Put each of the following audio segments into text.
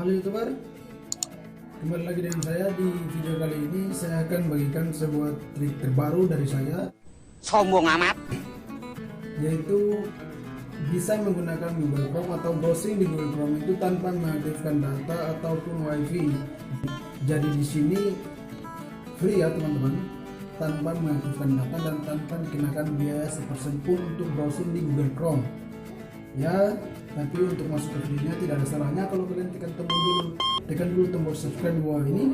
Halo YouTuber, kembali lagi dengan saya. Di video kali ini saya akan bagikan sebuah trik terbaru dari saya, sombong amat, yaitu bisa menggunakan Google Chrome atau browsing di Google Chrome itu tanpa mengaktifkan data ataupun WiFi. Jadi di sini free ya teman-teman, tanpa mengaktifkan data dan tanpa dikenakan biaya sepersen pun untuk browsing di Google Chrome. Ya, tapi untuk masuk ke videonya tidak ada salahnya kalau kalian tekan dulu tombol subscribe di bawah ini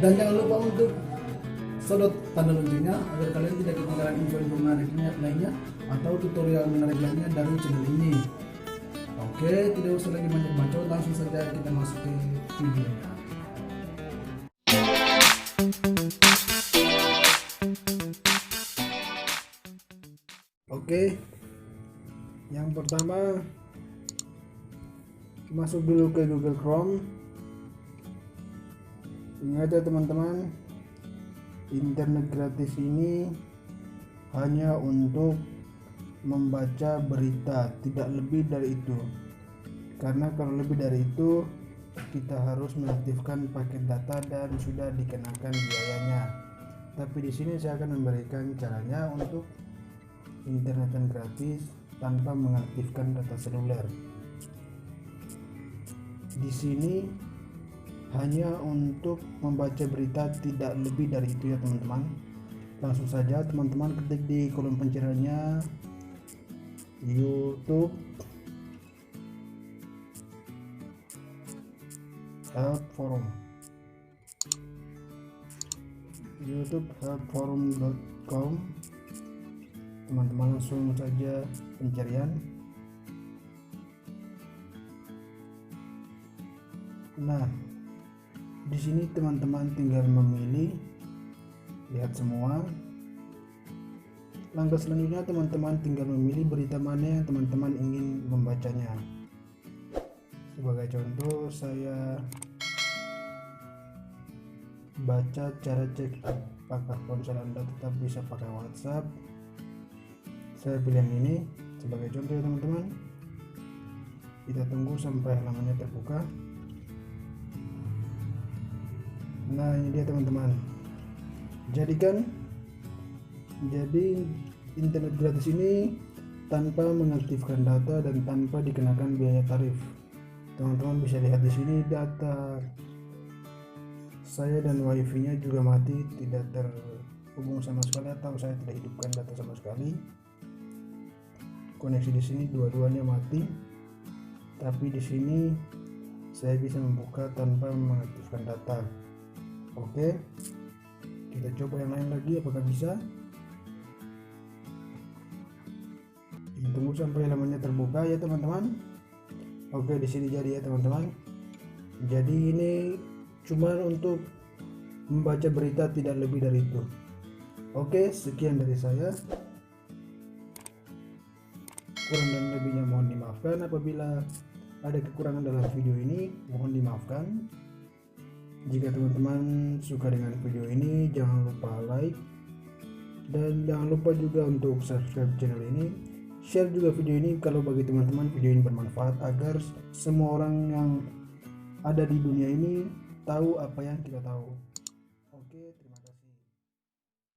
dan jangan lupa untuk sodot tanda loncengnya agar kalian tidak ketinggalan info-info menarik lainnya atau tutorial menarik lainnya dari channel ini. Oke, tidak usah lagi banyak bacot, langsung saja kita masuk ke videonya. Oke, yang pertama masuk dulu ke Google Chrome. Ingat ya teman-teman, internet gratis ini hanya untuk membaca berita, tidak lebih dari itu. Karena kalau lebih dari itu kita harus mengaktifkan paket data dan sudah dikenakan biayanya. Tapi di sini saya akan memberikan caranya untuk internet yang gratis tanpa mengaktifkan data seluler. Di sini hanya untuk membaca berita, tidak lebih dari itu ya teman-teman. Langsung saja teman-teman ketik di kolom pencariannya YouTube Help Forum, youtube.helpforum.com. Teman-teman langsung saja pencarian. Nah, di sini teman-teman tinggal memilih, lihat semua. Langkah selanjutnya teman-teman tinggal memilih berita mana yang teman-teman ingin membacanya. Sebagai contoh, saya baca cara cek apakah ponsel Anda tetap bisa pakai WhatsApp. Saya pilih yang ini sebagai contoh ya teman-teman. Kita tunggu sampai halamannya terbuka. Nah, ini dia teman-teman. Jadi internet gratis ini tanpa mengaktifkan data dan tanpa dikenakan biaya tarif. Teman-teman bisa lihat di sini data saya dan wifi-nya juga mati, tidak terhubung sama sekali, atau saya tidak hidupkan data sama sekali. Koneksi di sini dua-duanya mati, tapi di sini saya bisa membuka tanpa mengaktifkan data. Oke, kita coba yang lain lagi, apakah bisa. Tunggu sampai halamannya terbuka ya teman-teman. Oke, di sini jadi ya teman-teman. Jadi ini cuma untuk membaca berita, tidak lebih dari itu. Oke, sekian dari saya. Kurang dan lebihnya mohon dimaafkan. Apabila ada kekurangan dalam video ini, mohon dimaafkan. Jika teman-teman suka dengan video ini, jangan lupa like dan jangan lupa juga untuk subscribe channel ini. Share juga video ini kalau bagi teman-teman video ini bermanfaat, agar semua orang yang ada di dunia ini tahu apa yang kita tahu.